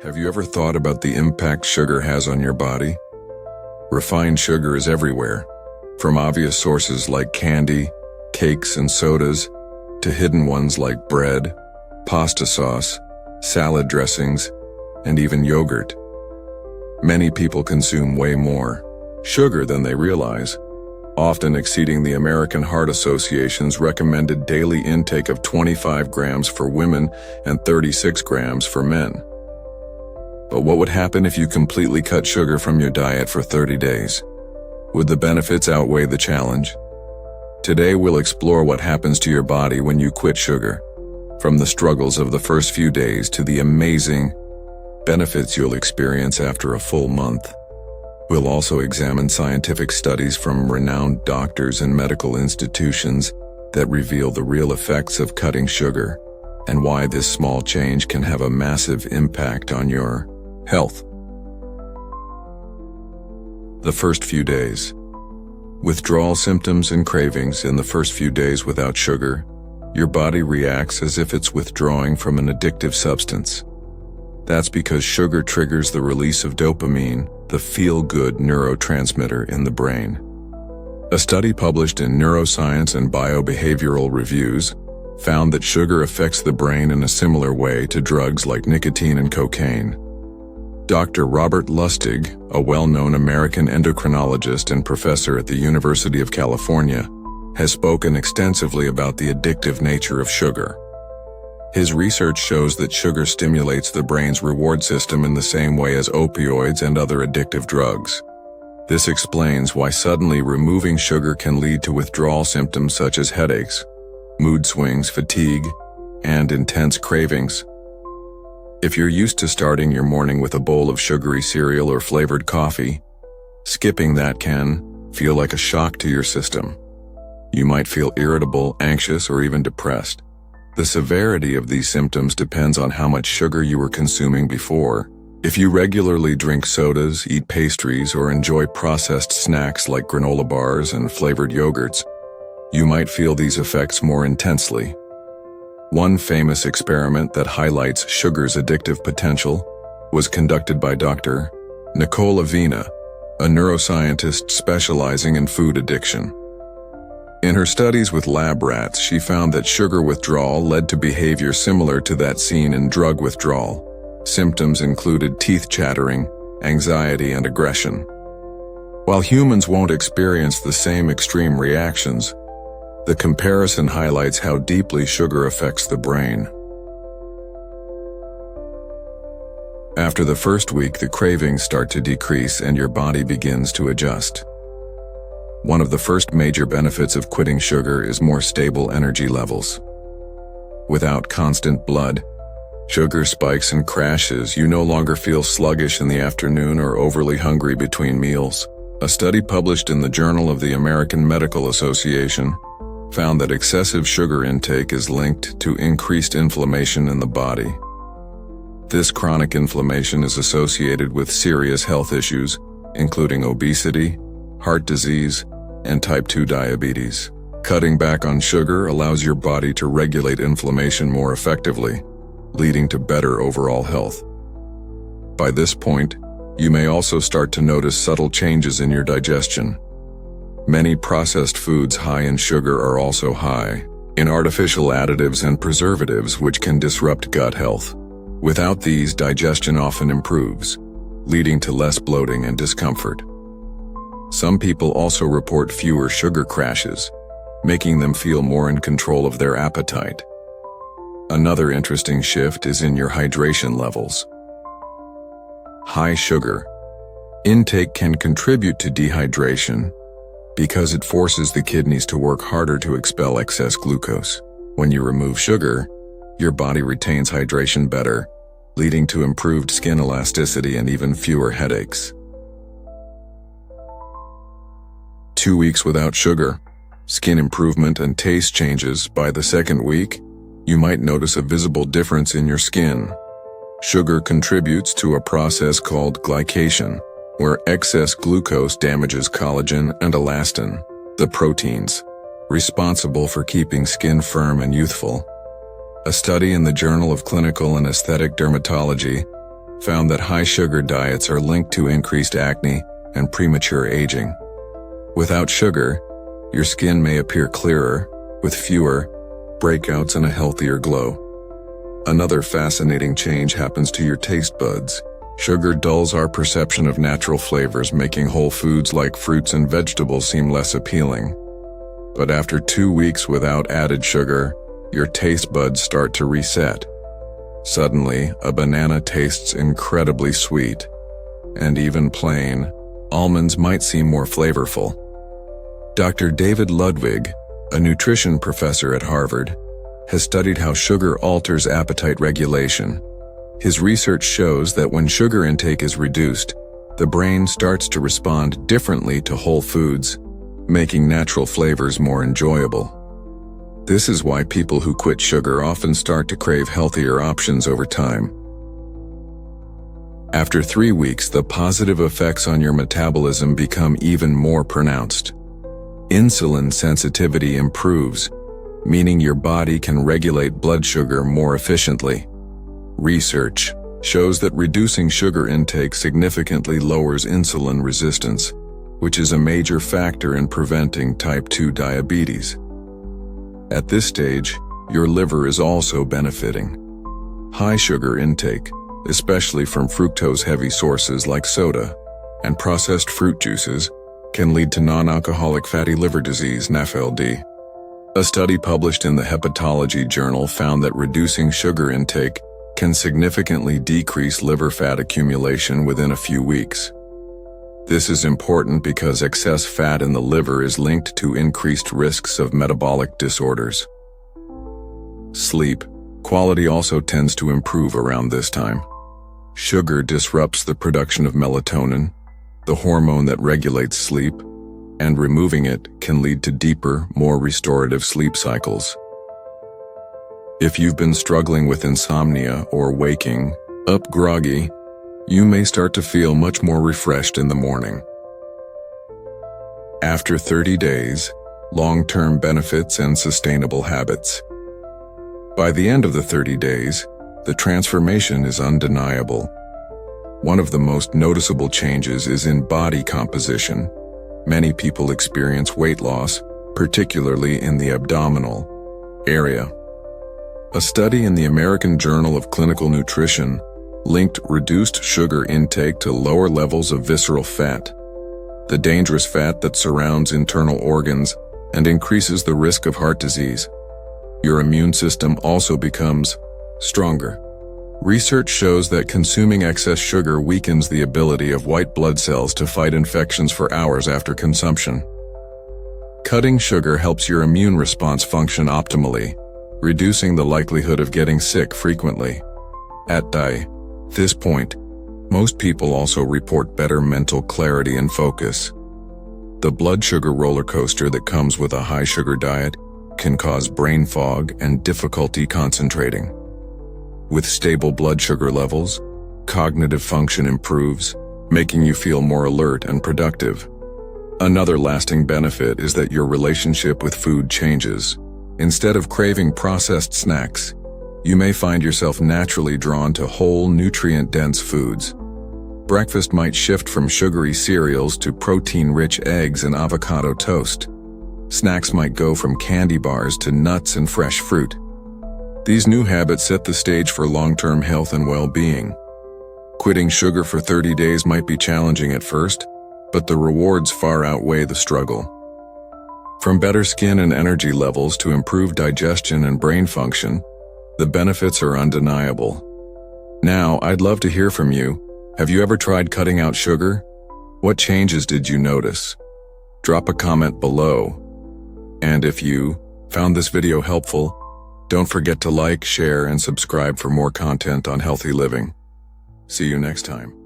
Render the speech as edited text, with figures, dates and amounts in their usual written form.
Have you ever thought about the impact sugar has on your body? Refined sugar is everywhere, from obvious sources like candy, cakes, and sodas, to hidden ones like bread, pasta sauce, salad dressings, and even yogurt. Many people consume way more sugar than they realize, often exceeding the American Heart Association's recommended daily intake of 25 grams for women and 36 grams for men. But what would happen if you completely cut sugar from your diet for 30 days? Would the benefits outweigh the challenge? Today we'll explore what happens to your body when you quit sugar, from the struggles of the first few days to the amazing benefits you'll experience after a full month. We'll also examine scientific studies from renowned doctors and medical institutions that reveal the real effects of cutting sugar and why this small change can have a massive impact on your health. The first few days. Withdrawal symptoms and cravings in the first few days without sugar. Your body reacts as if it's withdrawing from an addictive substance. That's because sugar triggers the release of dopamine, the feel-good neurotransmitter in the brain. A study published in Neuroscience and Biobehavioral Reviews found that sugar affects the brain in a similar way to drugs like nicotine and cocaine. Dr. Robert Lustig, a well-known American endocrinologist and professor at the University of California, has spoken extensively about the addictive nature of sugar. His research shows that sugar stimulates the brain's reward system in the same way as opioids and other addictive drugs. This explains why suddenly removing sugar can lead to withdrawal symptoms such as headaches, mood swings, fatigue, and intense cravings. If you're used to starting your morning with a bowl of sugary cereal or flavored coffee, skipping that can feel like a shock to your system. You might feel irritable, anxious, or even depressed. The severity of these symptoms depends on how much sugar you were consuming before. If you regularly drink sodas, eat pastries, or enjoy processed snacks like granola bars and flavored yogurts, you might feel these effects more intensely. One famous experiment that highlights sugar's addictive potential was conducted by Dr. Nicole Avena, a neuroscientist specializing in food addiction. In her studies with lab rats, she found that sugar withdrawal led to behavior similar to that seen in drug withdrawal. Symptoms included teeth chattering, anxiety, and aggression. While humans won't experience the same extreme reactions, the comparison highlights how deeply sugar affects the brain. After the first week, the cravings start to decrease and your body begins to adjust. One of the first major benefits of quitting sugar is more stable energy levels. Without constant blood sugar spikes and crashes, you no longer feel sluggish in the afternoon or overly hungry between meals. A study published in the Journal of the American Medical Association found that excessive sugar intake is linked to increased inflammation in the body. This chronic inflammation is associated with serious health issues, including obesity, heart disease, and type 2 diabetes. Cutting back on sugar allows your body to regulate inflammation more effectively, leading to better overall health. By this point, you may also start to notice subtle changes in your digestion. Many processed foods high in sugar are also high in artificial additives and preservatives, which can disrupt gut health. Without these, digestion often improves, leading to less bloating and discomfort. Some people also report fewer sugar crashes, making them feel more in control of their appetite. Another interesting shift is in your hydration levels. High sugar intake can contribute to dehydration because it forces the kidneys to work harder to expel excess glucose. When you remove sugar, your body retains hydration better, leading to improved skin elasticity and even fewer headaches. 2 weeks without sugar, skin improvement and taste changes. By the second week, you might notice a visible difference in your skin. Sugar contributes to a process called glycation, where excess glucose damages collagen and elastin, the proteins responsible for keeping skin firm and youthful. A study in the Journal of Clinical and Aesthetic Dermatology found that high-sugar diets are linked to increased acne and premature aging. Without sugar, your skin may appear clearer, with fewer breakouts and a healthier glow. Another fascinating change happens to your taste buds. Sugar dulls our perception of natural flavors, making whole foods like fruits and vegetables seem less appealing. But after 2 weeks without added sugar, your taste buds start to reset. Suddenly, a banana tastes incredibly sweet, and even plain almonds might seem more flavorful. Dr. David Ludwig, a nutrition professor at Harvard, has studied how sugar alters appetite regulation. His research shows that when sugar intake is reduced, the brain starts to respond differently to whole foods, making natural flavors more enjoyable. This is why people who quit sugar often start to crave healthier options over time. After 3 weeks, the positive effects on your metabolism become even more pronounced. Insulin sensitivity improves, meaning your body can regulate blood sugar more efficiently. Research shows that reducing sugar intake significantly lowers insulin resistance, which is a major factor in preventing type 2 diabetes. At this stage, your liver is also benefiting. High sugar intake, especially from fructose-heavy sources like soda and processed fruit juices, can lead to non-alcoholic fatty liver disease (NAFLD). A study published in the Hepatology Journal found that reducing sugar intake can significantly decrease liver fat accumulation within a few weeks. This is important because excess fat in the liver is linked to increased risks of metabolic disorders. Sleep quality also tends to improve around this time. Sugar disrupts the production of melatonin, the hormone that regulates sleep, and removing it can lead to deeper, more restorative sleep cycles. If you've been struggling with insomnia or waking up groggy, you may start to feel much more refreshed in the morning. After 30 days, long-term benefits and sustainable habits. By the end of the 30 days, the transformation is undeniable. One of the most noticeable changes is in body composition. Many people experience weight loss, particularly in the abdominal area. A study in the American Journal of Clinical Nutrition linked reduced sugar intake to lower levels of visceral fat, the dangerous fat that surrounds internal organs and increases the risk of heart disease. Your immune system also becomes stronger. Research shows that consuming excess sugar weakens the ability of white blood cells to fight infections for hours after consumption. Cutting sugar helps your immune response function optimally, reducing the likelihood of getting sick frequently. At this point, most people also report better mental clarity and focus. The blood sugar roller coaster that comes with a high sugar diet can cause brain fog and difficulty concentrating. With stable blood sugar levels, cognitive function improves, making you feel more alert and productive. Another lasting benefit is that your relationship with food changes. Instead of craving processed snacks, you may find yourself naturally drawn to whole, nutrient-dense foods. Breakfast might shift from sugary cereals to protein-rich eggs and avocado toast. Snacks might go from candy bars to nuts and fresh fruit. These new habits set the stage for long-term health and well-being. Quitting sugar for 30 days might be challenging at first, but the rewards far outweigh the struggle. From better skin and energy levels to improved digestion and brain function, the benefits are undeniable. Now, I'd love to hear from you. Have you ever tried cutting out sugar? What changes did you notice? Drop a comment below. And if you found this video helpful, don't forget to like, share, and subscribe for more content on healthy living. See you next time.